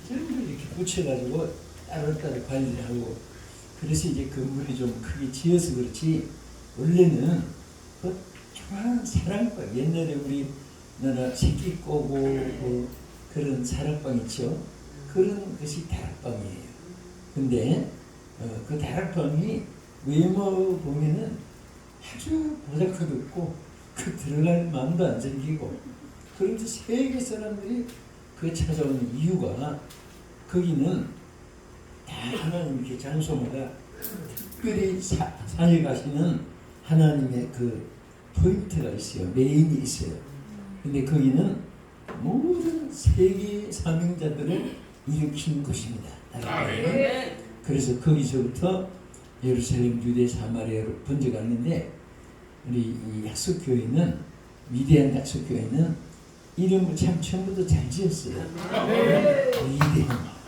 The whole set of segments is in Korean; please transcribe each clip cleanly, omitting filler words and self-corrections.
전부 이렇게 붙여가지고 따로따로 관리를 하고, 그래서 이제 건물이 좀 크게 지어서 그렇지, 원래는 그 조그만 사랑방, 옛날에 우리나라 새끼 꼬고 뭐 그런 사랑방 있죠. 그런 것이 다락방이에요. 근데 그 다락방이 외모 보면은 아주 보잘것없고 그 들어갈 마음도 안 생기고, 그런데 세계 사람들이 그 찾아오는 이유가, 거기는 다 하나님께 장소마다 특별히 사역하시는 하나님의 그 포인트가 있어요. 메인이 있어요. 근데 거기는 모든 세계 사명자들을 일으킨 곳입니다. 그래서 거기서부터 예루살렘, 유대, 사마리아로 번져갔는데, 우리 이 약속교회는, 위대한 약속교회는 이름을 참 처음부터 잘 지었어요. 위대한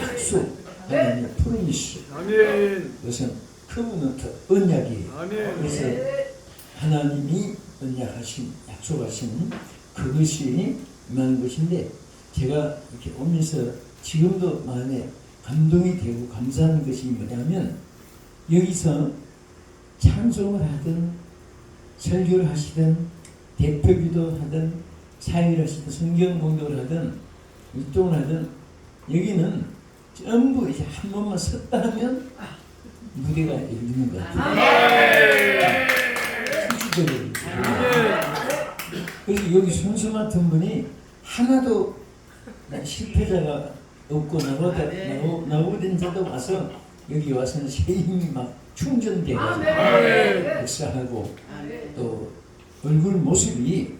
약속, 하나님의 프로미스. 그것은 커버넌트, 언약이에요. 그래서 하나님이 언약하신, 약속하신 그것이 임하는 것인데, 제가 이렇게 오면서 지금도 마음에 감동이 되고 감사하는 것이 뭐냐면, 여기서 찬송을 하든 설교를 하시든 대표기도 하든 사회를 하시든 성경 공독을 하든 일동을 하든, 여기는 전부 이제 한 번만 섰다 하면 무대가 열리는 것 같아요. 실질적으로. 그래서 여기 순수 맡은 분이 하나도 실패자가 없고, 나오던 자도 와서 여기 와서는 새 힘이 막 충전되고 역사하고, 또 얼굴 모습이,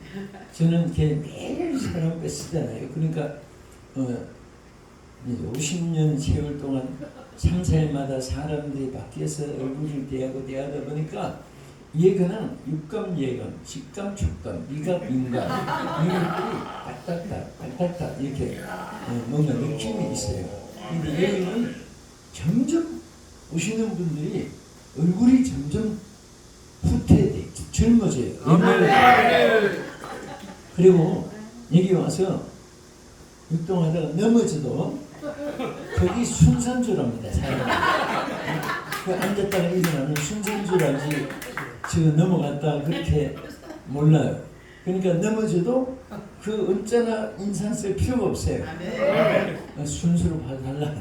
저는 걔 매일 사람 뺐쓰잖아요. 그러니까 50년 세월 동안 3, 4일마다 사람들이 바뀌어서 얼굴을 대하다 보니까, 예감은 육감, 예감, 식감, 촉감, 미각, 민감, 이것들이 딱딱딱 이렇게 뭔가 느낌이 있어요. 근데 여기는 점점 오시는 분들이 얼굴이 점점 후퇴돼, 젊어져요. 그리고 여기 와서 운동하다가 넘어져도 거기 순산주랍니다. 그 앉았다가 일어나는 순산주라지, 저 넘어갔다 그렇게 몰라요. 그러니까 넘어져도 그 언짢아 인상 쓸 필요가 없어요. 순수로 봐달라.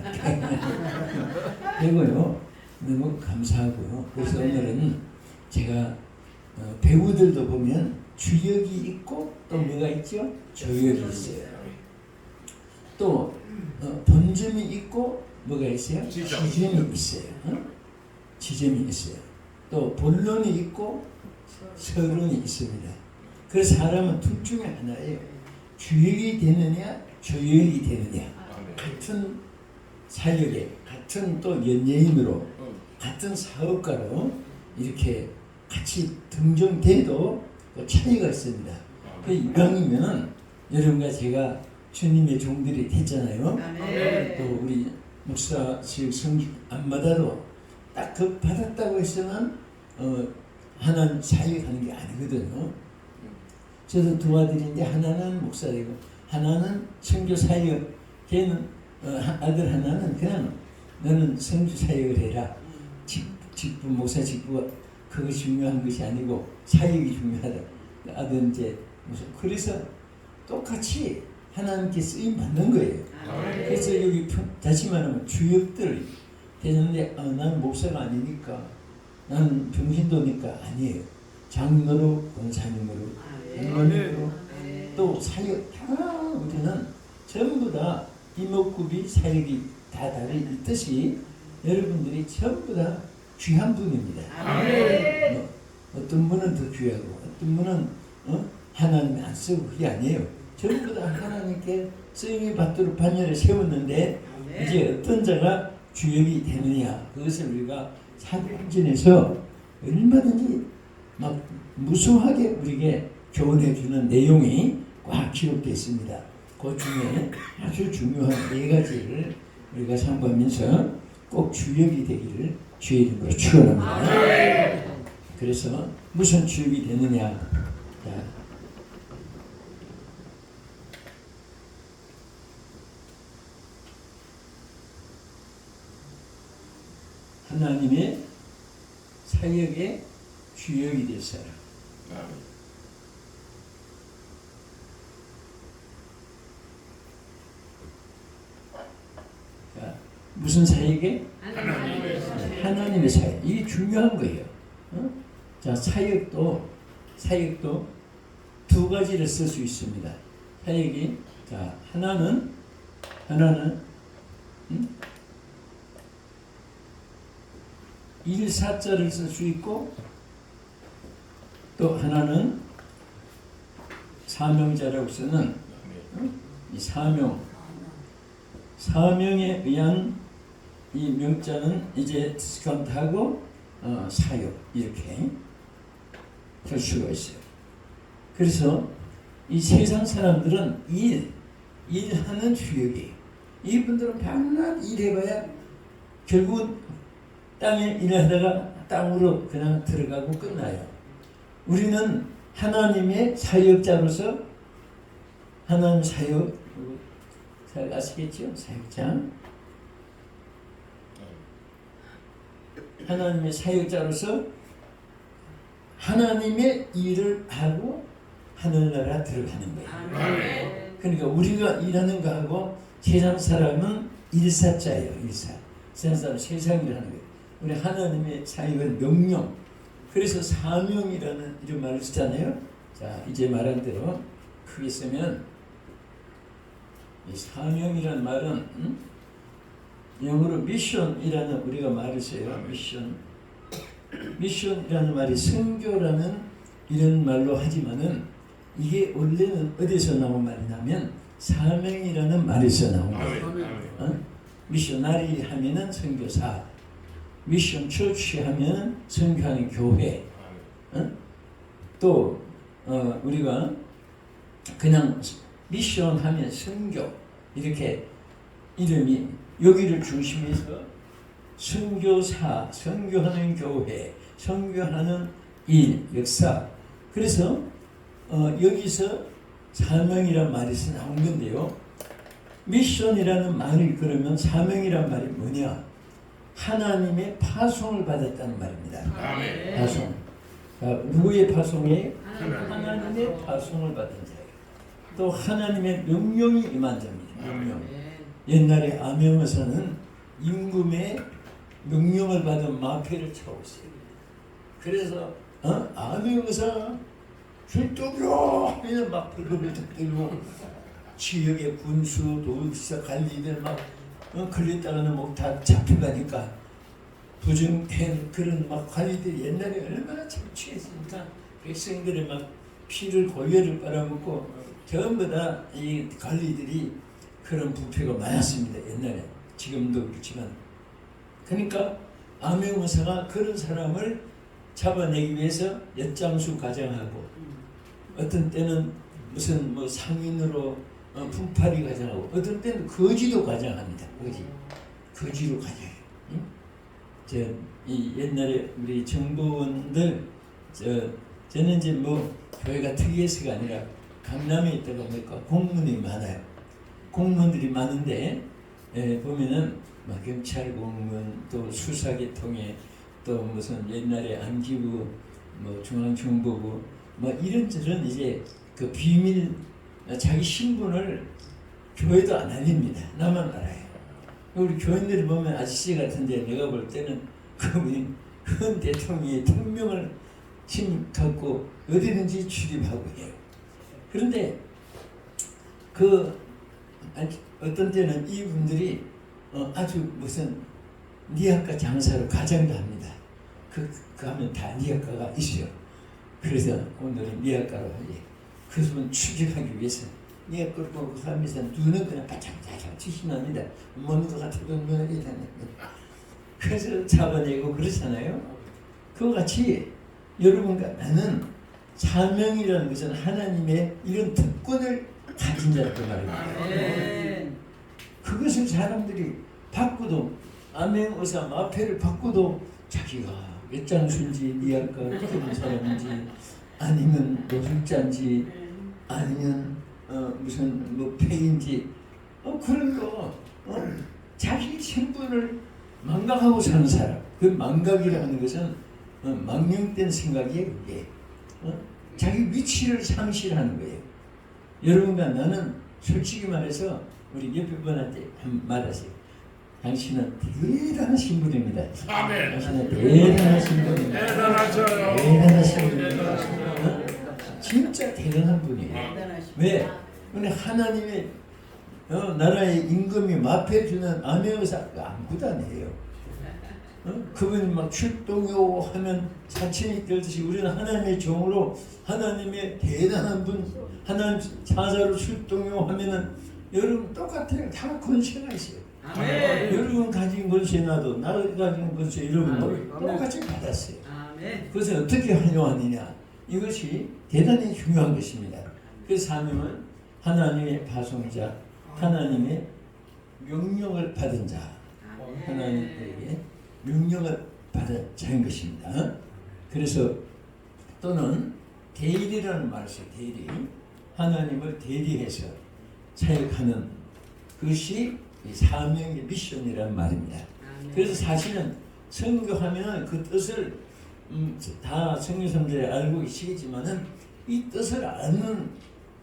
그리고요, 너무 감사하고요. 그래서 오늘은 제가 배우들도 보면 주역이 있고, 또 뭐가 있죠? 조역이 있어요. 또 본점이 있고, 뭐가 있어요? 지점이 있어요. 지점이 있어요. 또 본론이 있고 서론이 있습니다. 그래서 사람은 둘 중에 하나예요. 주역이 되느냐, 조역이 되느냐. 같은 사역에, 같은 또 연예인으로, 같은 사업가로 이렇게 같이 등정돼도 차이가 있습니다. 그 이왕이면 여러분과 제가 주님의 종들이 됐잖아요. 또 우리 목사실 성직 안 받아도 딱 그 받았다고 해서는 하나는 사역하는 게 아니거든요. 저도 두 아들인데, 하나는 목사이고 하나는 선교 사역. 걔는 아들 하나는 그냥 너는 선교 사역을 해라. 직분, 목사 직부가 그것이 중요한 것이 아니고 사역이 중요하다. 아들 이제 그래서 똑같이 하나님께 쓰임 받는 거예요. 그래서 여기 다시 말하면 주역들 되는데, 나는 목사가 아니니까, 나는 병신도니까 아니에요. 장로로, 권사님으로, 장로님으로, 또 사역 다, 우리는 전부 다 이목구비 사역이 다 있듯이 여러분들이 전부 다 귀한 분입니다. 어떤 분은 더 귀하고, 어떤 분은 하나님이 안 쓰고, 그게 아니에요. 전부 다 하나님께 쓰임이 받도록 반열에 세웠는데, 이제 어떤 자가 주역이 되느냐, 그것을 우리가 사도행전에서 얼마든지 막 무수하게 우리에게 교훈해주는 내용이 꽉 기록되어 있습니다. 그 중에 아주 중요한 4가지를 우리가 참고하면서 꼭 주역이 되기를 주의 이름으로 축원합니다. 그래서 무슨 주역이 되느냐, 자, 하나님의 사역의 주역이 될 사람. 자, 무슨 사역에? 하나님의 사역. 이게 중요한 거예요. 자, 사역도 두 가지를 쓸 수 있습니다. 사역이, 자, 하나는 일사자를 쓸 수 있고, 또 하나는 사명자라고 쓰는 이 사명에 의한 이 명자는 이제 디스카운트하고 사역 이렇게 할 수가 있어요. 그래서 이 세상 사람들은 일하는 주역이에요. 이분들은 밤낮 일해봐야 결국 땅에 일하다가 땅으로 그냥 들어가고 끝나요. 우리는 하나님의 사역자로서 하나님 사역, 잘 아시겠죠? 사역자. 하나님의 사역자로서 하나님의 일을 하고 하늘나라 들어가는 거예요. 그러니까 우리가 일하는 거하고 세상 사람은 일사자예요. 일사. 세상 사람은 세상 일을 하는 거예요. 우리 하나님의 사역은 명령. 그래서 사명이라는 이런 말을 쓰잖아요. 자, 이제 말한 대로 크게 쓰면 이 사명이라는 말은 영어로 미션이라는 우리가 말을 써요. 미션이라는 말이 선교라는 이런 말로 하지만은 이게 원래는 어디서 나온 말이냐면 사명이라는 말에서 나온 거예요. 미셔나리 하면은 선교사, 미션 처치 하면 선교하는 교회. 또 우리가 그냥 미션 하면 선교 이렇게 이름이 여기를 중심해서 선교사, 선교하는 교회, 선교하는 일, 역사. 그래서 여기서 사명이란 말에서 나온 건데요. 미션이라는 말이 그러면 사명이란 말이 뭐냐? 하나님의 파송을 받았다는 말입니다. 파송. 누구의 파송에? 하나님의 파송을 받은 자예요. 또 하나님의 명령이 임한 자입니다. 명령. 옛날에 암영어사는 임금의 명령을 받은 마패를 채웠어요. 그래서 암영어사 출동요 하면 막 불금을 들고 지역의 군수, 도지사, 관리들 막 걸렸다가는 뭐 다 잡혀가니까 부정한 그런 막 관리들이 옛날에 얼마나 착취했으니까 백성들의 막 피를 고열을 빨아먹고 전부 다 이 관리들이 그런 부패가 많았습니다. 옛날에. 지금도 그렇지만. 그러니까 암행의사가 그런 사람을 잡아내기 위해서 엿장수 가장하고 어떤 때는 무슨 뭐 상인으로 품팔이 가장하고 어떤 때는 거지도 가장합니다. 거지로 가장해요. 이 옛날에 우리 정보원들 저는 이제 뭐 교회가 특이해서가 아니라 강남에 있다가 보니까 공무원이 많아요. 공무원들이 많은데 보면은 막 경찰 공무원 또 수사계통에 또 무슨 옛날에 안기부 뭐 중앙정보부 뭐 이런저런 이제 그 비밀 자기 신분을 교회도 안 알립니다. 나만 알아요. 우리 교인들을 보면 아저씨 같은데 내가 볼 때는 그분 현 대통령의 특명을 힘 갖고 어디든지 출입하고 해요. 그런데 그 어떤 때는 이분들이 아주 무슨 니아까 장사로 가장도 합니다. 그 하면 다 니아까가 있어요. 그래서 오늘은 니아까로 하지. 그분 추격하기 위해서 니아까를 보고 하면서 눈은 그냥 바짝바짝 치신합니다. 먹는 것 같아도 눈을 이렇게 그래서 잡아내고 그렇잖아요. 그와 같이 여러분과 나는 사명이라는 것은 하나님의 이런 특권을 가진 자라고 말입니다. 그것을 사람들이 바꾸도 암행의사 마패를 바꾸도 자기가 엿장수인지 니아까 그런 사람인지 아니면 노숙자인지 아니면 무슨 뭐 폐인지 그런 거 자기 신분을 망각하고 사는 사람. 그 망각이라는 것은 망령된 생각이에요. 그게 자기 위치를 상실하는 거예요. 여러분과 나는 솔직히 말해서 우리 옆에 분한테 말하세요. 당신은 대단하신 분입니다. 아멘. 당신은 대단하신 분입니다. 대단하셔요. 대단하신 분입니다. 진짜 대단한 분이에요. 왜? 근데 하나님의 나라의 임금이 마패주는 암행의사가 아무것도 아니에요. 그분이 막 출동요 하면 사천이 들듯이 우리는 하나님의 종으로 하나님의 대단한 분, 하나님 사자로 출동요 하면은 여러분 똑같아요. 다 권세가 있어요. 아멘. 여러분 가진 권세 나도 나 가진 권세 여러분 똑같이 받았어요. 아멘. 그것을 어떻게 활용하느냐, 이것이 대단히 중요한 것입니다. 그 사명은 하나님의 파송자, 하나님의 명령을 받은 자, 하나님에게 명령을 받은 자인 것입니다. 그래서 또는 대리라는 말을 써요. 대리. 하나님을 대리해서 사역하는 것이 사명의 미션이라는 말입니다. 그래서 사실은 선교하면 그 뜻을 다 선교사님들이 알고 계시겠지만은 이 뜻을 아는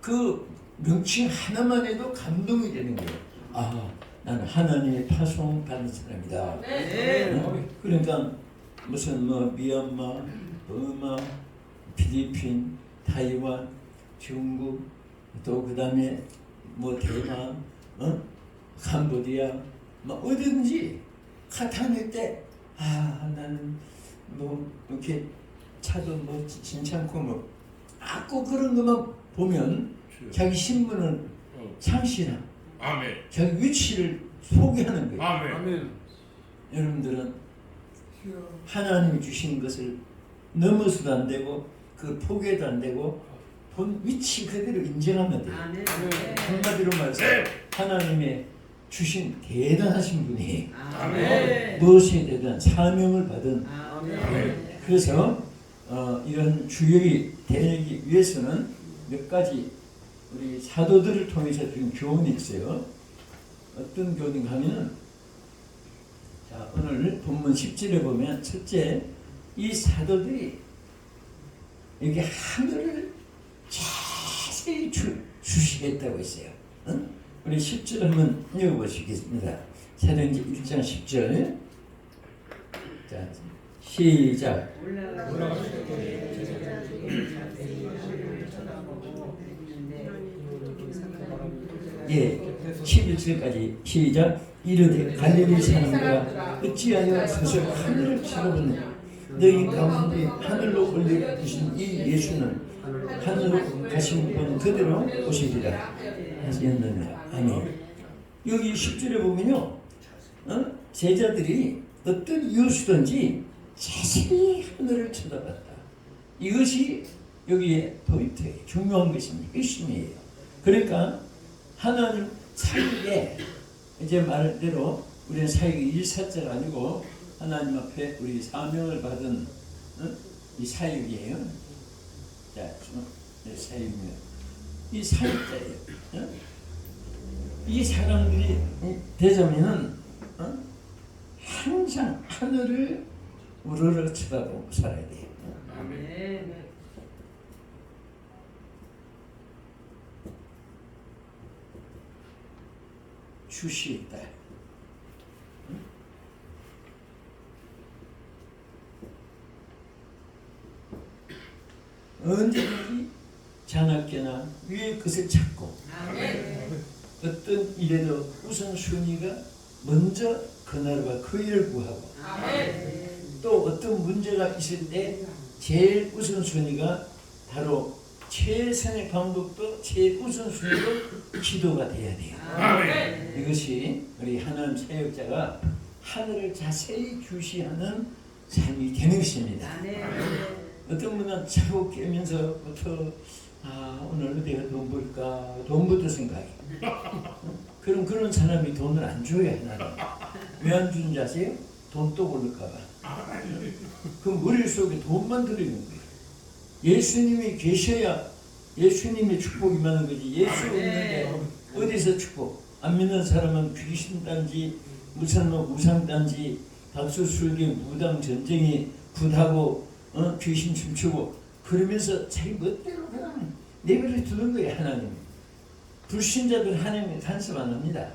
그 명칭 하나만 해도 감동이 되는 거예요. 아, 나는 하나님의 파송 받는 사람이다. 네. 그러니까 무슨 미얀마, 버마, 필리핀, 타이완, 중국, 또 그다음에 대만, 캄보디아, 어디든지 가타낼 때 나는 이렇게 차도 진찮고 꼭 그런 것만 보면 자기 신분을 상실함, 아멘. 자기 위치를 포기하는 거예요. 아멘. 여러분들은 하나님이 주신 것을 넘어서도 안 되고 그 포기해도 안 되고 본 위치 그대로 인정하면 돼요. 아멘. 한마디로 말해서 하나님의 주신 대단하신 분이 아멘. 무엇에 대한 사명을 받은 아멘. 그래서 이런 주역이 되기 위해서는 몇 가지 우리 사도들을 통해서 준 교훈이 있어요. 어떤 교훈인가 하면은 자, 오늘 본문 10절에 보면 첫째, 이 사도들이 이렇게 하늘을 자세히 주시겠다고 했어요. 우리 10절 한번 읽어보시겠습니다. 사도행전 1장 10절. 자, 시작. 예, 11절까지 시작. 이르되 갈릴리 사람들아 어찌하여 서서 하늘을 쳐다보느냐. 너희 가운데 하늘로 올려주신 이 예수는 하늘로 가신 분 그대로 오시리라 하셨느니라. 아멘. 여기 10절에 보면요, 제자들이 어떤 이유수든지 자세히 하늘을 쳐다봤다. 이것이 여기에 포인트예요. 중요한 것입니다. 핵심이에요. 그러니까 하나님 사역에 이제 말대로 우리는 사역이 일사자가 아니고 하나님 앞에 우리 사명을 받은 이 사역이에요. 자, 사역이면 이 사역자예요. 이 사람들이 되자면은 항상 하늘을 우러러 쳐다보고 살아야 돼요. 아멘. 주시 있다. 언제든지 자나깨나 위의 것을 찾고 어떤 일에도 우선순위가 먼저 그 나라와 그 일을 구하고 또 어떤 문제가 있을 때 제일 우선순위가 바로 최선의 방법도 제일 우선순위로 기도가 돼야 돼요. 아멘. 이것이 우리 하나님 사역자가 하늘을 자세히 주시하는 삶이 되는 것입니다. 어떤 분은 자고 깨면서부터 오늘 어디가 돈 벌까 돈부터 생각해. 그럼 그런 사람이 돈을 안 줘야 하나님. 왜 안 주는지 아세요? 돈 또 벌릴까 봐. 그럼 머릿속에 돈만 들어있는 거예요. 예수님이 계셔야 예수님의 축복이 많은 거지. 예수 없는데 어디서 축복? 안 믿는 사람은 귀신 단지 무슨 뭐 우상단지 박수술기 무당 전쟁이 굿하고 귀신 춤추고 그러면서 자기 멋대로 그냥 내버려 두는 거예요. 하나님. 불신자들 하나님 간섭 안 합니다.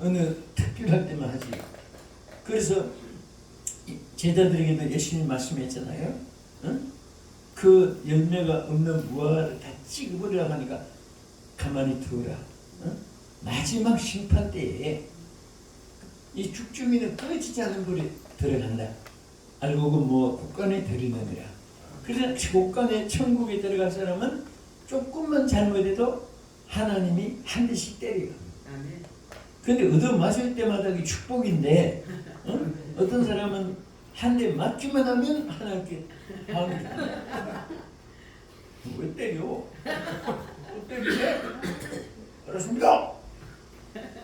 어느 특별할 때만 하지. 그래서 제자들에게도 예수님 말씀했잖아요. 그 열매가 없는 무화과를 다 찍어버리라고 하니까 가만히 두어라. 마지막 심판 때에 이 죽주미는 꺼지지 않은 불이 들어간다. 알고 뭐 곳간에 들이느니라. 그래서 곳간에 천국에 들어갈 사람은 조금만 잘못해도 하나님이 한 대씩 때려요. 근데 얻어맞을 때마다 이 축복인데 어떤 사람은 한 대 맞기만 하면 하나님께 왜 때려? 또 때리네? 알았습니다.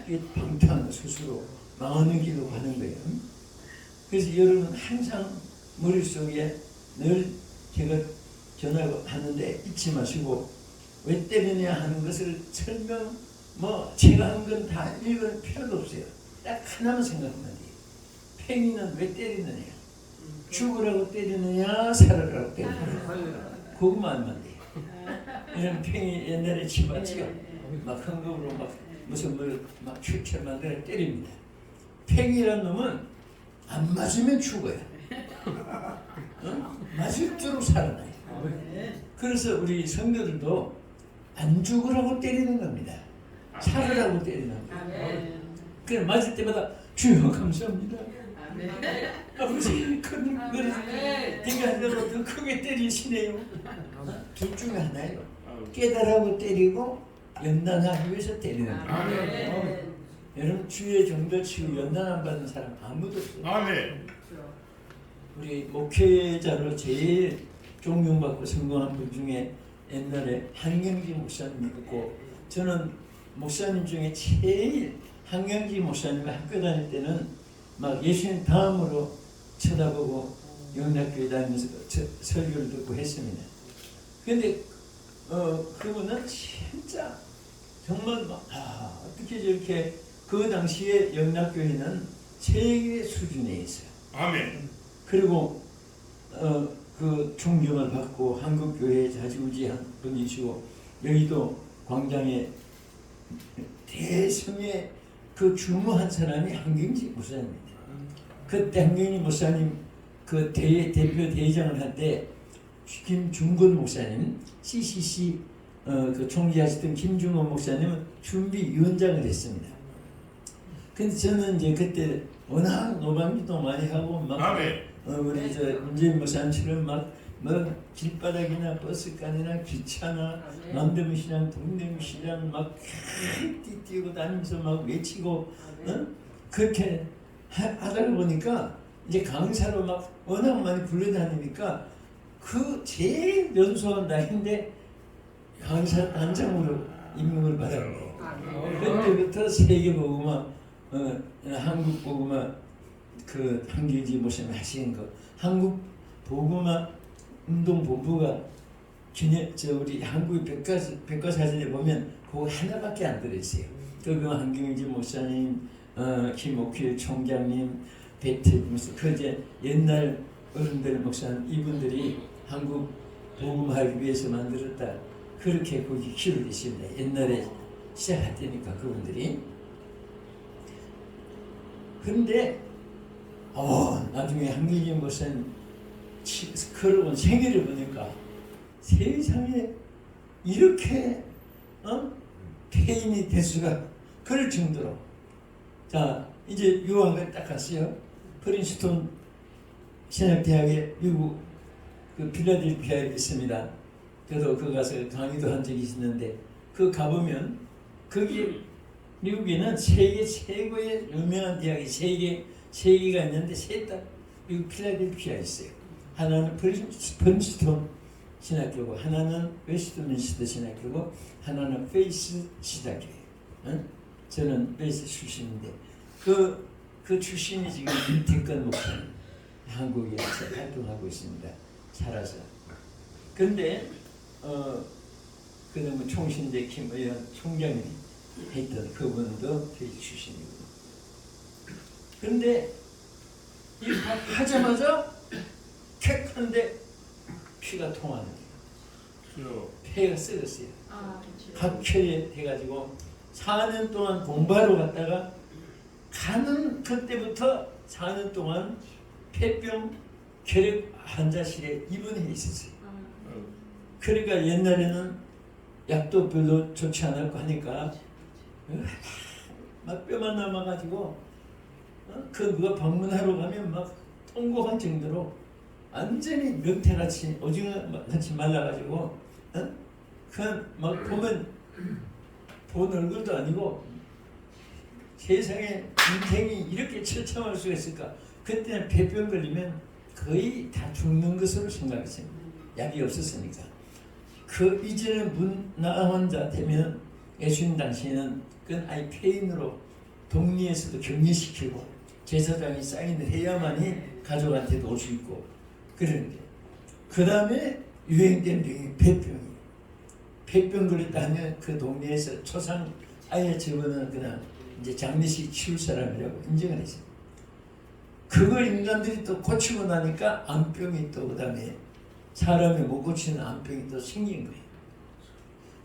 이게 방탕 스스로 망하는 길로 가는 거예요. 그래서 여러분 항상 머릿속에 늘 제가 전화하고 하는데 잊지 마시고 왜 때리냐 하는 것을 설명 제가 한 건 다 읽을 필요도 없어요. 딱 하나만 생각하면 돼요. 팽이는 왜 때리느냐? 죽으라고 때리느냐 살아라고 때리느냐? 그것만 알면 돼요. 이런 팽이 옛날에 집어치가 막 흥금으로 막 무슨 막 출처 만들어 때립니다. 팽이란 놈은 안 맞으면 죽어요. 맞을수록 살아나요. 그래서 우리 성도들도 안 죽으라고 때리는 겁니다. 살으라고 때리는 거예요. 그래 맞을 때마다 주여 감사합니다. 아버지 큰 그릇 네가 한다고 더 크게 때리시네요. 둘 중에 하나예요. 깨달라고 때리고 연단하기 위해서 때리는 거예요. 여러분 주의 정도 치유 연단 안 받는 사람 아무도 없어요. 아멘. 우리 목회자로 제일 존경받고 성공한 분 중에 옛날에 한경지 목사님이 있고 저는 목사님 중에 제일 한경지 목사님이 학교 다닐 때는 막 예수님 다음으로 쳐다보고 영락교회 다니면서 설교를 듣고 했습니다. 근데 그분은 진짜 정말 어떻게 저렇게 그 당시에 영락교회는 세계 수준에 있어요. 아멘. 그리고 그 존경을 받고 한국교회에 자지우지한 분이시고 여의도 광장에 대성의 그 주무한 사람이 한경지 목사님입니다. 그때 한경지 목사님 그 대표 대장을 할 때 김중건 목사님, CCC 그 총재하시던 김중건 목사님은 준비위원장을 했습니다. 근데 저는 이제 그때 워낙 노방기도 많이 하고 막 우리 저 문재인 목사님처럼 뭐 길바닥이나 버스간이나 기차나 남대문시장 동대문시장 막 뛰고 다니면서 막 외치고 그렇게 하다 보니까 이제 강사로 막 워낙 많이 불러다니니까 그 제일 연소한 나이인데 강사 단장으로 임명을 받았네요. 그때부터 세계보고마 한국 보고마 그 한경지 목사님 하시는 거 한국 보고마 운동본부가 우리 한국의 백과사전에 보면 그거 하나밖에 안 들어있어요. 그 한경지 목사님, 김옥필 총장님, 배트 그 이제 옛날 어른들 목사님 이분들이 한국 복음하기 위해서 만들었다. 그렇게 거기 기록되십니다. 옛날에 시작할 때니까 그분들이. 근데 나중에 한경지 목사님 걸어온 생애를 보니까 세상에 이렇게 폐인이 될 수가 그럴 정도로 자 이제 유학을 딱 갔어요. 프린스턴 신학대학에 미국 그 필라델피아에 있습니다. 저도 그 가서 강의도 한 적이 있는데 그 가보면 거기 미국에는 세계 최고의 유명한 대학이 세 개가 있는데 셋 다 미국 필라델피아에 있어요. 하나는 프린스턴 신학교고 하나는 웨스트민스터 신학교고 하나는 페이스 신학교예요. 저는 페이스 출신인데 그 출신이 지금 임태권 목사님 한국에서 활동하고 있습니다. 살아서. 근데 그다음에 총신대 김의원 총장이 했던 그분도 페이스 출신이고 근데 이 하자마자 택 하는데 피가 통하는 거예요. 폐가 썩었어요. 각혈이 돼가지고 4년 동안 공부하러 갔다가 가는 그때부터 4년 동안 폐병 결핵 환자실에 입원해 있었어요. 그러니까 옛날에는 약도 별로 좋지 않았고 하니까 막 뼈만 남아가지고 그 누가 방문하러 가면 막 통곡할 정도로 완전히 명태같이 오징어같이 말라가지고 그 막 보면 본 얼굴도 아니고 세상에 인생이 이렇게 처참할 수가 있을까. 그때는 폐병 걸리면 거의 다 죽는 것으로 생각했어요. 약이 없었으니까. 그 이전에 문나 환자 되면 예수님 당시에는 그 아이 폐인으로 동리에서도 격리시키고 제사장이 사인을 해야만이 가족한테도 올 수 있고 그러는데 그 다음에 유행된 병이 폐병이에요. 폐병 걸렸다 하면 그 동네에서 초상 아예 저거는 그냥 이제 장례식 치울 사람이라고 인정을 했어요. 그걸 인간들이 또 고치고 나니까 암병이 또 그 다음에 사람이 못 고치는 암병이 또 생긴 거예요.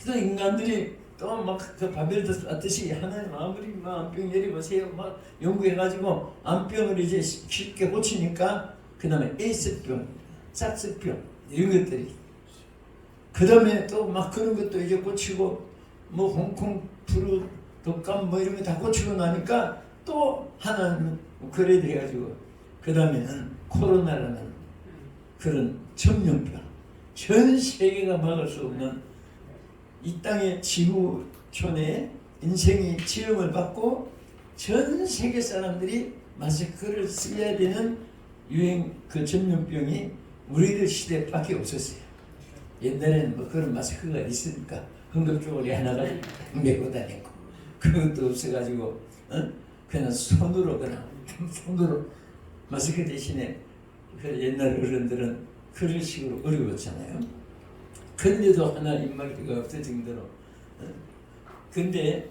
그래서 인간들이 또 막 그 바벨도 왔듯이 하나님 아무리 막 암병 내려보세요 막 연구해가지고 암병을 이제 쉽게 고치니까 그 다음에 에이스병, 삭스병 이런 것들이 그 다음에 또 막 그런 것도 이제 고치고 뭐 홍콩 프루 독감 뭐 이런 거 다 고치고 나니까 또 하나는 그래 돼가지고 그 다음에는 코로나라는 그런 전염병 전 세계가 막을 수 없는 이 땅의 지구촌에 인생이 지음을 받고 전 세계 사람들이 마스크를 써야 되는 유행 그 전염병이 우리들 시대밖에 없었어요. 옛날에는 뭐 그런 마스크가 있으니까 흥금쪽으로 하나가 메고 다녔고 그것도 없어가지고 그냥 손으로 마스크 대신에 그 옛날 어른들은 그런 식으로 어려웠잖아요. 근데도 하나 입마개가 없을 정도로 근데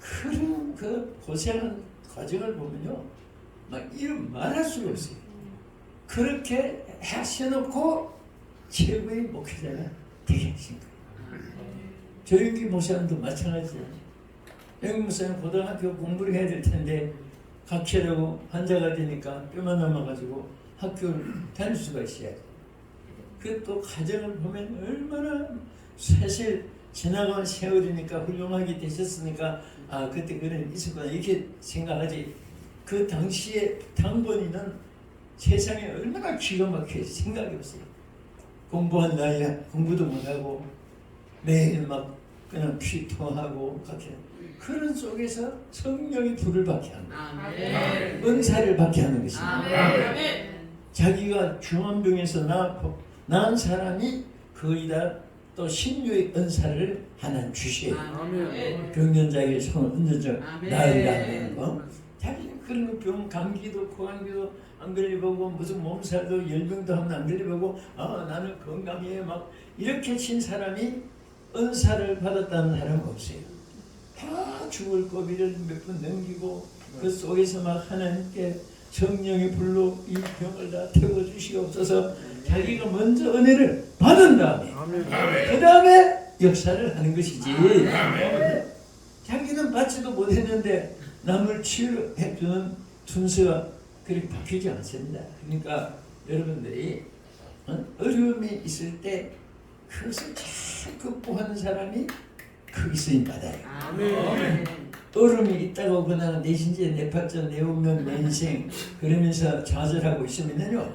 그런 그 고생한 과정을 보면요 막 이름 말할 수가 없어요. 그렇게 하셔놓고 최고의 목회자가 되게 하신 거예요. 조영기 목사님도 마찬가지예요. 조영기 목사님 고등학교 공부를 해야 될 텐데 각혈하고 환자가 되니까 뼈만 남아가지고 학교를 다닐 수가 있어야죠. 그 또 가정을 보면 얼마나 사실 지나간 세월이니까 훌륭하게 되셨으니까 아 그때 그런 있었구나 이렇게 생각하지. 그 당시에 당번이는 세상에 얼마나 기가 막혀 생각이 없어요. 공부한 나이에 공부도 못하고 매일 막 그냥 피토하고 그렇게 그런 속에서 성령의 불을 받게 하는 거예요. 은사를 받게 하는 것입니다. 자기가 중환병에서 낳은 사람이 거의 다 또 신유의 은사를 하나님 주셔요. 병변자에게 손을 얹어줘 나으리라는 거. 자기는 그런 병 감기도 코감기도 안 걸려보고 무슨 몸살도 열병도 하면 안 걸려보고 나는 건강해 막 이렇게 친 사람이 은사를 받았다는 사람은 없어요. 다 죽을 고비를 몇 번 넘기고 그 속에서 막 하나님께 성령의 불로 이 병을 다 태워주시옵소서. 자기가 먼저 은혜를 받은 다음에 그 다음에 역사를 하는 것이지. 자기는 받지도 못했는데 남을 치유해주는 순서가 그렇게 바뀌지 않습니다. 그러니까 여러분들이 어려움이 있을 때 그것을 잘 극복하는 사람이 크게 쓰임 받아요. 어려움이 있다고 그냥 내 신체, 내 팔전, 내 운명, 내 인생 그러면서 좌절하고 있으면요,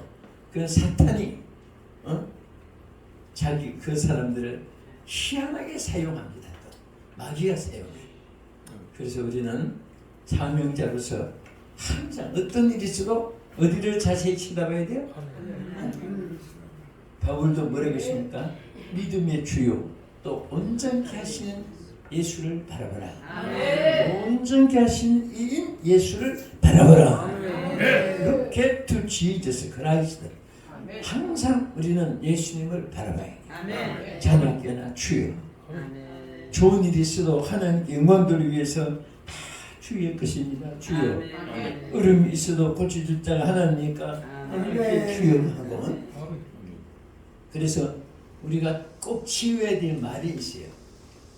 그 사탄이 자기 그 사람들을 희한하게 사용합니다. 마귀가 사용해요. 그래서 우리는 사명자로서 항상 어떤 일이 있어도 어디를 자세히 쳐다봐야 돼요? 바울도 뭐라고 했습니까? 믿음의 주요 또 온전케 하시는 예수를 바라보라. 온전케 하시는 이인 예수를 바라보라. Look to Jesus Christ. 항상 우리는 예수님을 바라봐야 해요. 자녀께나 주여. 좋은 일이 있어도 하나님께 영광 돌리기 위해서 다 주의 것입니다. 주여. 아멘. 얼음이 있어도 고쳐줄 자가 하나님이니까 하나님께 주여 하고. 그래서 우리가 꼭 지어야 될 말이 있어요.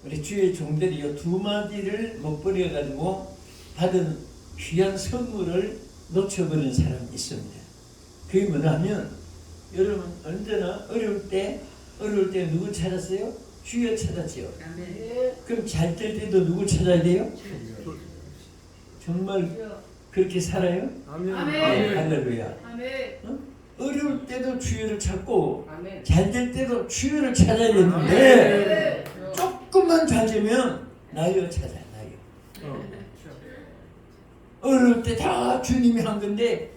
우리 주의 종들이 이 두 마디를 못 버려가지고 받은 귀한 선물을 놓쳐버린 사람이 있습니다. 그게 뭐냐면 여러분 언제나 어려울 때 누구 찾았어요? 주여 찾았지요. 그럼 잘 될 때도 누구 찾아야 돼요? 정말 그렇게 살아요? 아멘. 할렐루야. 어려울 때도 주여를 찾고 잘 될 때도 주여를 찾아야 되는데 조금만 잘 되면 나여 찾아. 나여. 어려울 때 다 주님이 한 건데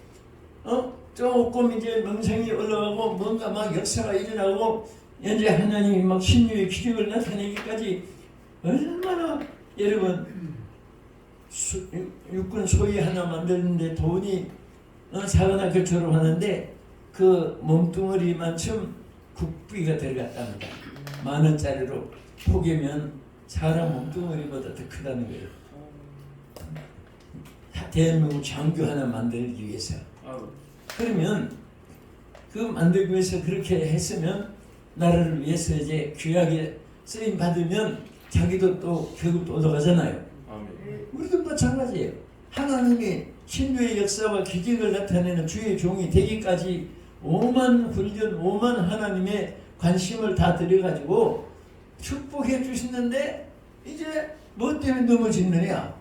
조금 이제 명성이 올라가고 뭔가 막 역사가 일어나고 이제 하나님이 막 신유의 기적을 나타내기까지 얼마나 여러분 육군 소위 하나 만드는데 돈이 사관학교처럼 하는데 그 몸뚱어리만큼 국비가 들어갔답니다. 10,000원짜리로 포개면 사람 몸뚱어리보다 더 크다는 거예요. 대한민국 장교 하나 만들기 위해서. 그러면 그 만들기 위해서 그렇게 했으면 나라를 위해서 이제 귀하게 쓰임 받으면 자기도 또 교육도 얻어가잖아요. 우리도 마찬가지예요. 하나님이 신유의 역사와 기적을 나타내는 주의 종이 되기까지 오만 훈련, 오만 하나님의 관심을 다 들여가지고 축복해 주시는데 이제 뭐 때문에 넘어지느냐?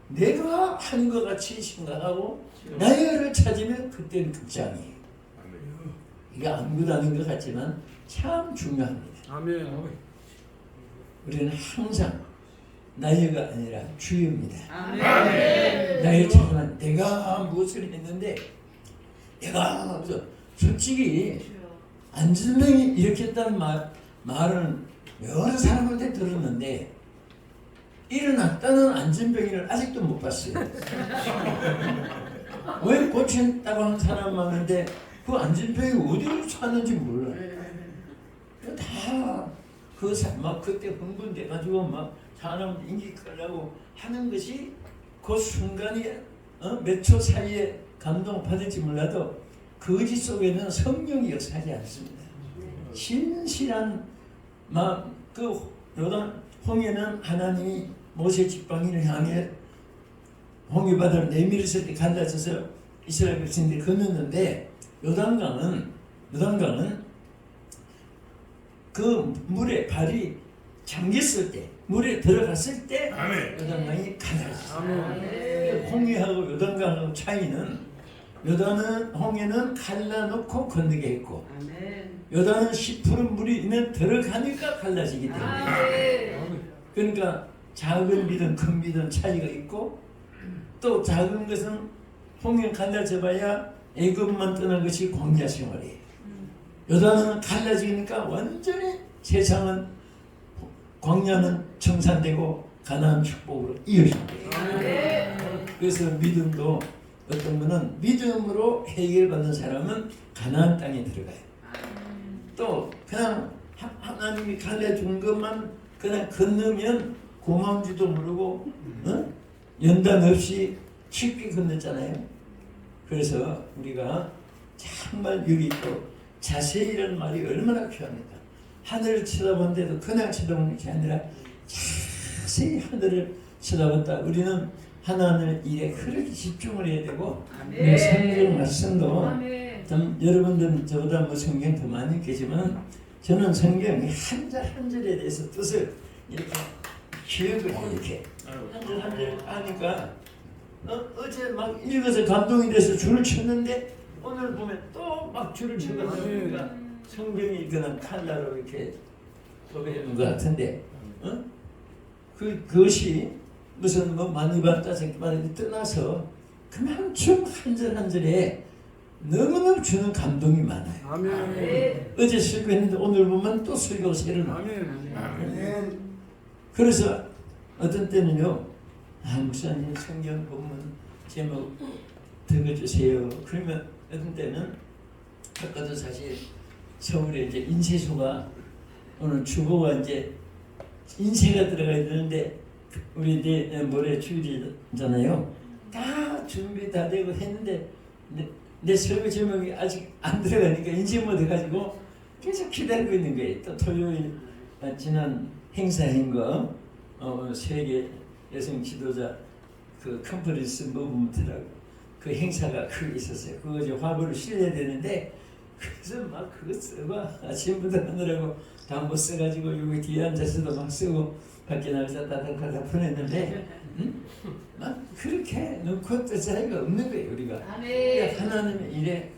내가 하는 것 같이 생각하고 나여를 찾으면 그때는 극장이에요. 이게 아무것도 아닌 것 같지만 참 중요합니다. 아멘. 우리는 항상 나여가 아니라 주입니다. 아멘. 나여 찾으면 내가 무엇을 했는데 내가 그래서 솔직히 안진뱅이 이렇게 했다는 말은 여러 사람한테 들었는데 일어났다는 안진뱅이를 아직도 못 봤어요. 왜 고쳤다고 하는 사람 많은데 그 안진뱅이 어디로 사는지 몰라요. 막 그때 흥분돼가지고 막 사람 인기 끌려고 하는 것이 그 순간이 몇 초 사이에 감동받을지 몰라도 거짓 속에는 성령이 역사하지 않습니다. 신실한 그 요단 홍해는 하나님이 모세 지팡이를 향해 홍해바다를 내밀었을 때 갈라져서 이스라엘 백성들이 건넜는데 요단강은 그 물에 발이 잠겼을 때 물에 들어갔을 때 요단강이 갈라졌어요. 홍해하고 요단강하고 차이는 요단은 홍해는 갈라놓고 건너게 했고 요단은 시푸른 물이 있는 들어가니까 갈라지기 때문에 그러니까 작은 믿음 큰 믿음 차이가 있고 또 작은 것은 홍해 갈라져봐야 애굽만 떠난 것이 광야 생활이에요. 요단은 갈라지니까 완전히 세상은 광야는 청산되고 가나안 축복으로 이어진 거예요. 그래서 믿음도 어떤 분은 믿음으로 해결받는 사람은 가나안 땅에 들어가요. 또 그냥 하나님이 갈라준 것만 그냥 건너면 고마운지도 모르고 연단 없이 쉽게 건넜잖아요. 그래서 우리가 정말 여기 또 자세히라는 말이 얼마나 필요합니까? 하늘을 쳐다본데도 그냥 쳐다보는 게 아니라 자세히 하늘을 쳐다본다. 우리는 하나님 일에 그렇게 집중을 해야 되고 우리 성경 말씀도 좀 여러분들은 저보다 뭐 성경 더 많이 계시지만 저는 성경 한 절 한 절에 대해서 뜻을 이렇게 기억을 해요. 이렇게 한 절 한 절 하니까 어제 막 읽어서 감동이 돼서 줄을 쳤는데 오늘 보면 또 막 줄을 쳐가니까 성경이 그냥 칼라로 이렇게 도배하는 것 같은데 그것이 무슨 뭐 많이 봤다 생각만 떠나서 그만큼 한 절 한 절에 너무너무 주는 감동이 많아요. 아멘. 어제 설교했는데 오늘 보면 또 설교가 새로 나와요. 아멘. 그래서 어떤 때는요, 목사님 성경 본문 제목 적어주세요. 그러면 어떤 때는 아까도 사실 서울에 이제 인쇄소가 오늘 주보가 이제 인쇄가 들어가야 되는데 우리 내 모레 주일이잖아요. 다 준비 다 되고 했는데 내 설교 제목이 아직 안 들어가니까 인지 못해가지고 계속 기다리고 있는 거예요. 또 토요일 지난 행사인 거 세계 여성 지도자 그 컨퍼런스 무브먼트라고 그 행사가 크게 있었어요. 그거 이제 화보를 실려야 되는데 그래서 막 그거 쓰고 아침부터 하느라고 다 못 써가지고 여기 뒤에 앉아서도 막 쓰고 밖에 나가서 따닥따닥 보냈는데 막 그렇게 놓고 뜰 사람이 없는 거예요 우리가. 그러니까 하나님의 일에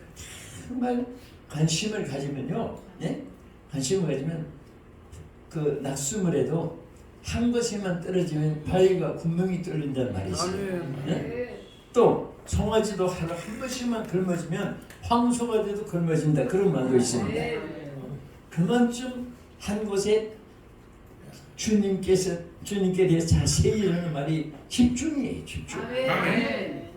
정말 관심을 가지면요, 네? 관심을 가지면 그 낙수물에도 한 곳에만 떨어지면 바위가 분명히 뚫린단 말이죠. 네? 또 송아지도 하루 한 번씩만 걸머지면 황소가 돼도 걸머진다 그런 말도 있습니다. 그만큼 한 곳에 주님께 대해서 자세히 이러는 말이 집중이에요. 집중.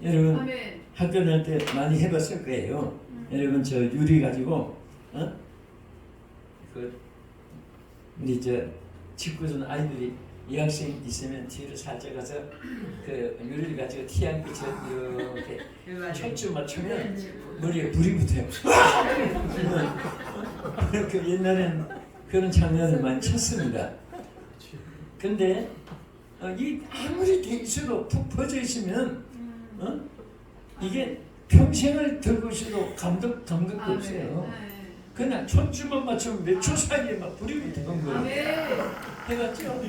여러분 학교 다닐 때 많이 해봤을 거예요. 여러분 저 유리 가지고 그 우리 저 직구준 아이들이 여학생 있으면 뒤로 살짝 가서 그 유리를 가지고 티안빛을 이렇게 척추 맞추면 머리에 불이 붙어요. 그 옛날엔 그런 장난을 많이 쳤습니다. 근데 이 아무리 돼 있어도 푹 퍼져 있으면 이게 평생을 들고 있어도 감독도 없어요. 그냥 척추만 맞추면 몇 초 사이에 막 불이 붙는 거예요. 해봤죠?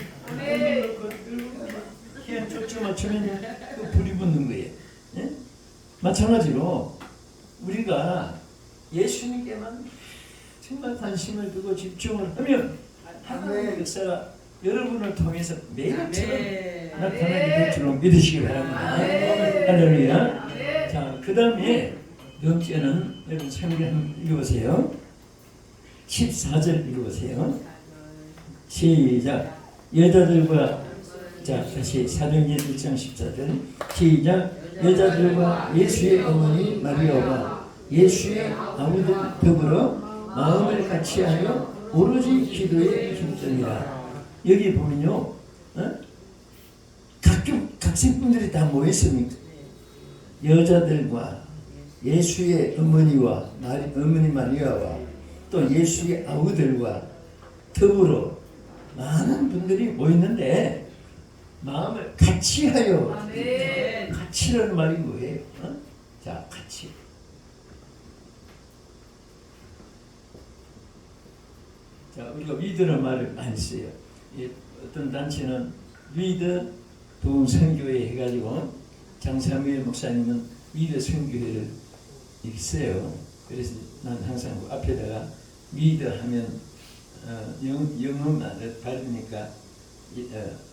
그냥 척추 맞추면 그 불이 붙는 거예요. 예? 마찬가지로 우리가 예수님께만 정말 관심을 두고 집중을 하면 하나님의 역사가 여러분을 통해서 매일처럼 나타나게 될 줄로 믿으시기 바랍니다. 할렐루야. 자, 그 다음에 명제는 여러분 성경 한번 읽어보세요. 14절 읽어보세요. 시작. 여자들과 자 다시 사도행전 1장 14절 시작. 여자들과 예수의 어머니 마리아와 예수의 아우들 더불어 마음을 같이하여 오로지 기도에 힘쓰니라. 여기 보면요, 각생분들이 다 모였습니까? 여자들과 예수의 어머니와 어머니 마리아와 또 예수의 아우들과 더불어 많은 분들이 모였는데 마음을 같이하여. 같이라는 말이 뭐예요? 자, 같이. 자, 우리가 위드라는 말을 많이 써요. 어떤 단체는 위드 도움 선교회 해가지고 장사무엘 목사님은 위드 선교회를 있어요. 그래서 난 항상 그 앞에다가 위드 하면 영어만 다르니까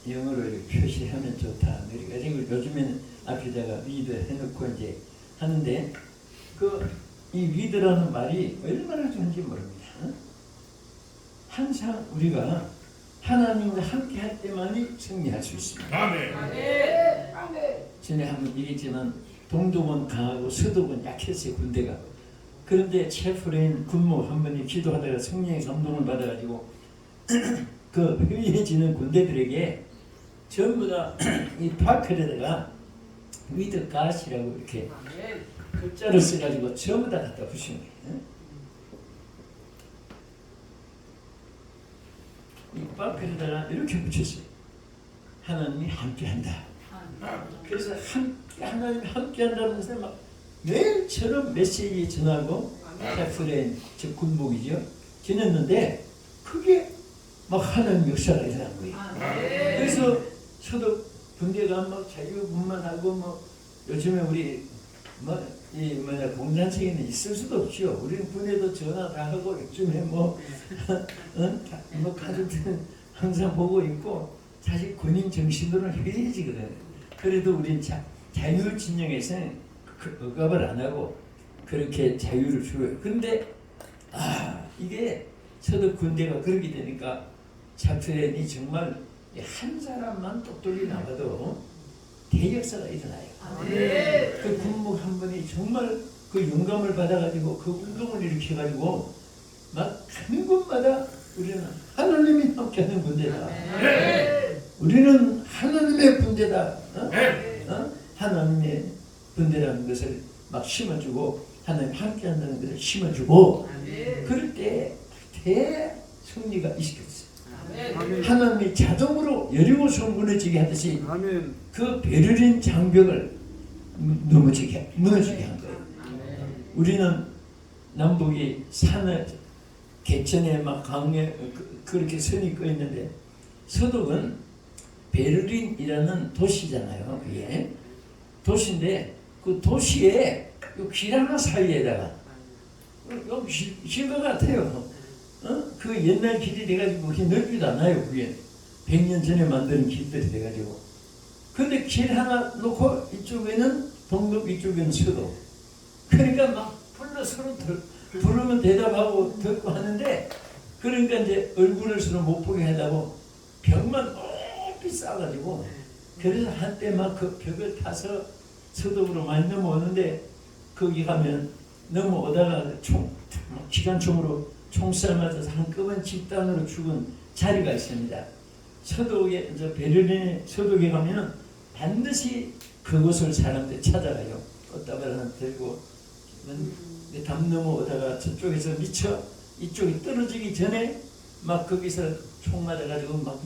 영어로 이렇게 표시하면 좋다. 그리고 요즘에는 앞에다가 위드 해놓고 이제 하는데 이 위드라는 말이 얼마나 좋은지 모릅니다. 항상 우리가 하나님과 함께 할 때만이 승리할 수 있습니다. 아멘. 전에 한번 얘기했지만 동독은 강하고 서독은 약했어요. 군대가. 그런데 체프레인 군모 한 분이 기도하다가 성령의 감동을 받아가지고 그 회의해지는 군대들에게 전부 다 이 파클에다가 위드 갓이라고 이렇게 글자를 써가지고 전부 다 갖다 붙인 거예요. 이 파클에다가 이렇게 붙였어요. 하나님이 함께한다. 그래서 하나님이 함께한다면서 막 매일처럼 메시지 전하고 체프레인 즉 군복이죠. 지냈는데 그게 막 하나님 역사가 일어난 거예요. 그래서 저도 군대가 막 자유분만하고 뭐 요즘에 우리 공산체계는 있을 수도 없죠. 우리는 군에도 전화 다 하고 요즘에 뭐 가족들은 항상 보고 있고 사실 군인 정신으로는 회의해지거든. 그래도 우린 자유 진영에서는 억압을 안 하고 그렇게 자유를 주어요. 근데 이게 저도 군대가 그렇게 되니까 차프렌이 정말 한 사람만 똑똑히 나와도 대역사가 일어나요. 그 군목 한 분이 정말 그 영감을 받아가지고 그 운동을 일으켜가지고 막 한 곳마다 우리는 하나님이 함께하는 군대다. 우리는 하나님의 군대다. 하나님의 군대라는 것을 막 심어주고 하나님 함께한다는 것을 심어주고 그럴 때 대승리가 있겠어요. 하나님이 자동으로 여리고성 무너지게 하듯이 그 베를린 장벽을 무너지게 한 거예요. 우리는 남북이 산을 개천에 막 강에 그렇게 선이 꺼 있는데 서독은 베를린이라는 도시잖아요. 그게 도시인데 그 도시에 길 하나 사이에다가 여기 길것 같아요. 그 옛날 길이 돼가지고 그렇게 넓지도 않아요. 그게 100년 전에 만든 길들이 돼가지고. 근데 길 하나 놓고 이쪽에는 동독, 이쪽에는 서독. 그러니까 막 불러 서로 부르면 대답하고 듣고 하는데 그러니까 이제 얼굴을 서로 못 보게 하려고 벽만 높이 쌓아가지고 그래서 한때 막 그 벽을 타서 서독으로 많이 넘어오는데 거기 가면 넘어오다가 기관총으로 총살 맞아서 한꺼번에 집단으로 죽은 자리가 있습니다. 서독에 베를린의 서독에 가면은 반드시 그곳을 사람들이 찾아가요. 꽃다발 하나 들고 담 넘어오다가 저쪽에서 미쳐 이쪽이 떨어지기 전에 막 거기서 총 맞아가지고 막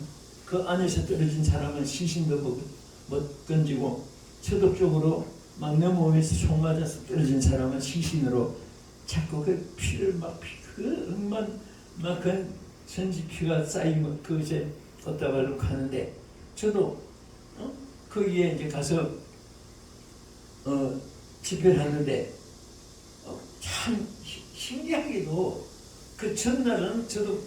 그 안에서 떨어진 사람은 시신도 못 건지고 서독 쪽으로 막 넘어오면서 총 맞아서 떨어진 사람은 시신으로 자꾸 그 피를 막 그 억만 막 그 선지 피가 쌓이면 그것에 꽃다발로 가는데 저도 거기에 이제 가서 집회를 하는데 참 신기하게도 그 전날은 저도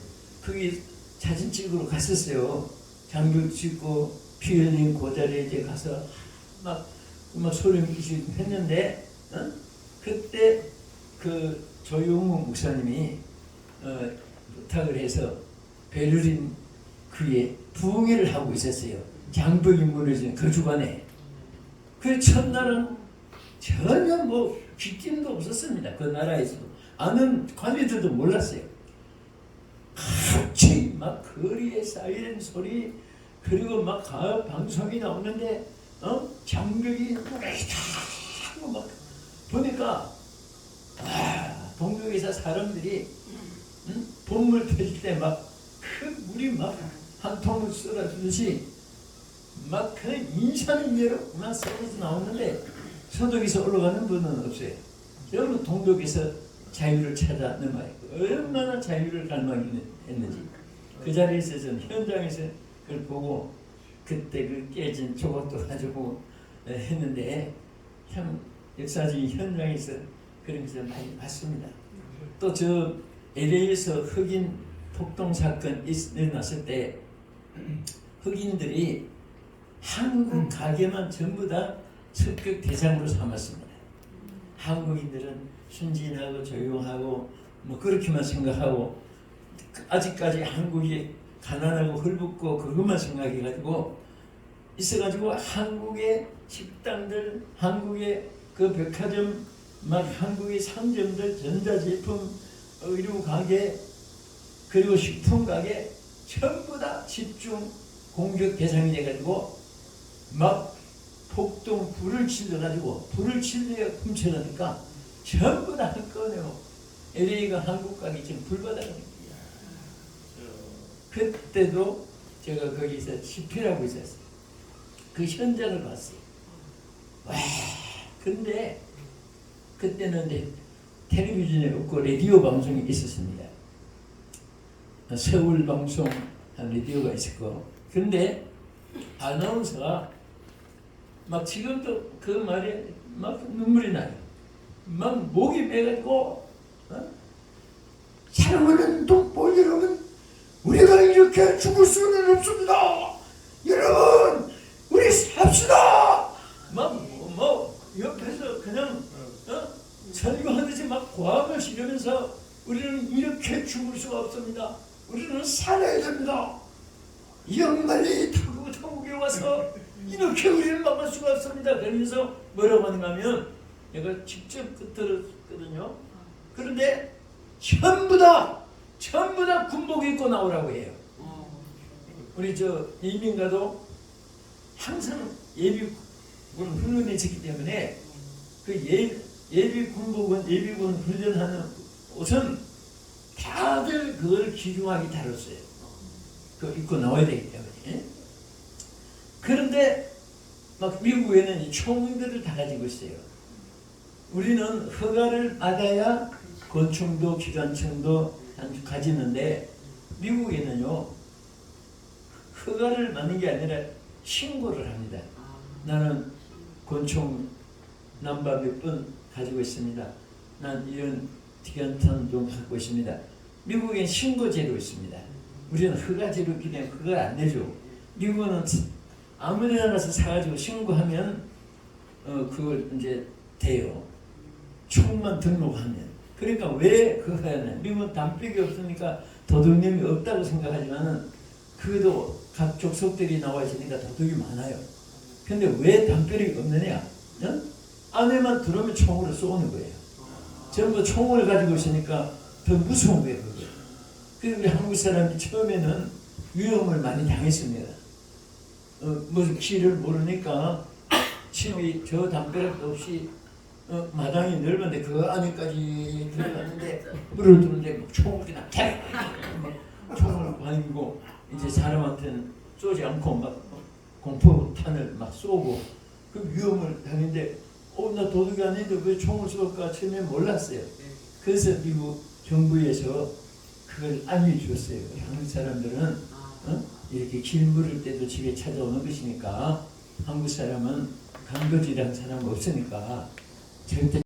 거기 사진 찍으러 갔었어요. 장벽 찍고 피 흘린 그 자리에 이제 가서 막 소리 끼치고 했는데 그때 그 조용우 목사님이 부탁을 해서 베를린 그에 부흥회를 하고 있었어요. 장벽이 무너진 그 주간에. 그 첫날은 전혀 뭐 귀띔도 없었습니다. 그 나라에서도 아는 관리들도 몰랐어요. 갑자기 막 거리에 사이렌 소리 그리고 막 가요 방송이 나오는데 장벽이 하고 막 보니까 동쪽에서 사람들이 봄물 터질 때 막 큰 물이 막 한 통을 쏟아주듯이 막 그 인산인해로 막 쏟아져 나오는데 서독에서 올라가는 분은 없어요. 여러분 동독에서 자유를 찾아 넘어요. 얼마나 자유를 갈망했는지 그 자리에서 전 현장에서 그걸 보고 그때 그 깨진 조각도 가지고 했는데 참 역사적인 현장에서 그런 것을 많이 봤습니다. 또 저 LA에서 흑인 폭동 사건 일어났을 때 흑인들이 한국 가게만 전부 다 습격 대상으로 삼았습니다. 한국인들은 순진하고 조용하고 뭐 그렇게만 생각하고 아직까지 한국이 가난하고 헐벗고 그것만 생각해가지고 있어가지고 한국의 식당들, 한국의 그 백화점, 막 한국의 상점들, 전자제품, 의류 가게, 그리고 식품 가게 전부 다 집중 공격 대상이 돼가지고 막 폭동 불을 질러가지고 불을 질러 훔쳐가니까 전부 다 한꺼번에 LA가 한국 가기 지금 불바다가 그때도 제가 거기서 집회를 하고 있었어요. 그 현장을 봤어요. 와, 근데 그때는 이제 텔레비전에 없고 라디오 방송이 있었습니다. 서울 방송 한 라디오가 있었고, 근데 아나운서가 막 지금도 그 말에 막 눈물이 나요. 막 목이 매가지고 사랑하는 동포 여러분, 우리가 이렇게 죽을 수는 없습니다. 여러분, 우리 삽시다. 뭐 옆에서 그냥 설교하듯이 막 고함을 지르면서 우리는 이렇게 죽을 수가 없습니다. 우리는 살아야 됩니다. 영만리 타국에 와서 이렇게 우리를 막을 수가 없습니다. 그러면서 뭐라고 하는가 하면 내가 직접 들었거든요. 그런데 전부 다 군복 입고 나오라고 해요. 우리 저 이민가도 항상 예비군 훈련이 있었기 때문에 그 예비군복은 예비군 훈련하는 옷은 다들 그걸 귀중하게 다뤘어요. 그거 입고 나와야 되기 때문에. 그런데 막 미국에는 이 총들을 다 가지고 있어요. 우리는 허가를 받아야 권총도 기관총도 가지는데 미국에는요 허가를 받는 게 아니라 신고를 합니다. 나는 권총 넘버 몇 번 가지고 있습니다. 난 이런 기관총도 갖고 있습니다. 미국엔 신고제도 있습니다. 우리는 허가제도 있기 때문에 허가를 안 내죠. 미국은 아무데나 가서 사가지고 신고하면 그걸 이제 돼요. 총만 등록하면. 그러니까 왜 그거 해야 되나? 미국은 담백이 없으니까 도둑놈이 없다고 생각하지만은 그래도 각 족속들이 나와 있으니까 도둑이 많아요. 근데 왜 담백이 없느냐? 안에만 들어오면 총으로 쏘는 거예요. 전부 총을 가지고 있으니까 더 무서운 거예요. 그게. 그래서 우리 한국 사람이 처음에는 위험을 많이 당했습니다. 무슨 길을 모르니까 침이 저 담벼락도 없이 마당이 넓은데 그 안에까지 들어갔는데 물을 두는데 총을 그냥 막 총을 가지고 이제 사람한테는 쏘지 않고 막 공포탄을 막 쏘고 그 위험을 당했는데 나 도둑이 아닌데 왜 총을 쏠까 처음에 몰랐어요. 그래서 미국 정부에서 그걸 알려주었어요. 한국 사람들은 이렇게 길 물을 때도 집에 찾아오는 것이니까 한국 사람은 간거지라는 사람 없으니까 절대